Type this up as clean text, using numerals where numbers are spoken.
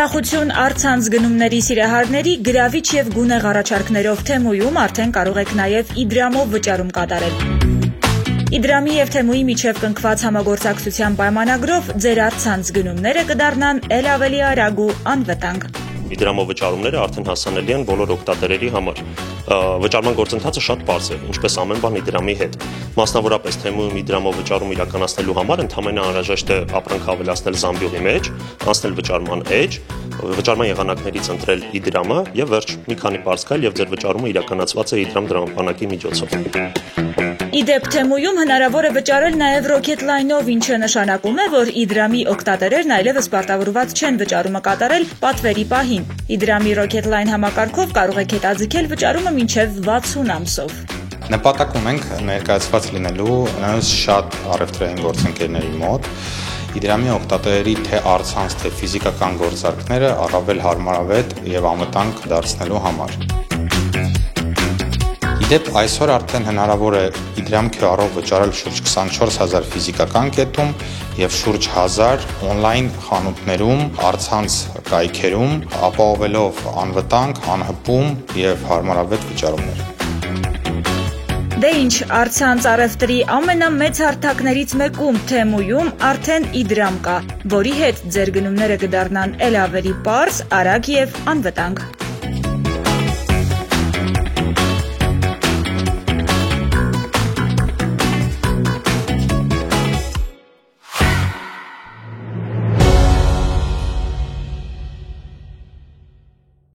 Ուրախություն առցանց գնումների սիրահարների գրավիչ եւ գունեղ առաջարկներով Թեմոյում արդեն կարող եք նաեւ Իդրամով վճարում կատարել։ Իդրամի եւ Թեմոյի միջև կնքված համագործակցության պայմանագրով ձեր առցանց գնումները կդառնան ել ավելի արագ ու անվտանգ։ Իդրամով վճարումները արդեն հասանելի են բոլոր օգտատերերի համար։ Վճարման գործընթացը շատ պարզ է, ինչպես ամեն բան Իդրամի հետ։ Մասնավորապես Թեմոյում Իդրամով վճարում իրականացնելու համար ընդհանրապես անհրաժեշտ է ապրանք հավելացնել զամբյուղի մեջ, անցնել վճարման էջ, վճարման եղանակներից ընտրել Իդրամը եւ վերջ մի քանի պարզ քայլ եւ ձեր վճարումը իրականացված է Իդրամ դրամապանակի միջոցով։ Իդեպ Թեմոյում հնարավոր է վճարել նաև Rocketline-ով, ինչը նշանակում է, որ Իդրամի օգտատերերն այլևս պարտավորված չեն վճարումը կատարել պատվերի պահին։ Իդրամի Rocketline համակարգով կարող եք հետաձգել վճարումը մինչև 60 ամսով։ Նպատակ ունենք ներկայացված լինելու շատ առևտրային գործընկերների մոտ Իդրամի օգտատերերի թե առցանց, թե ֆիզիկական գործարքները առավել հարմարավետ եւ անվտանգ դարձնելու համար։ Իդեպ այսօր արդեն հնարավոր է Իդրամ QR-ով վճարել շուրջ 24000 ֆիզիկական կետում եւ շուրջ 1000 on-line խանութներում, առցանց կայքերում, ապահովելով անվտանգ, անհպում եւ հարմարավետ վճարումներ։ Դե ինչ, առցանց առևտրի ամենամեծ հարթակներից մեկում Թեմոյում արդեն Իդրամ կա, որի հետ ձեր գնումները կդառնան ել ավելի պարզ, արագ եւ անվտանգ։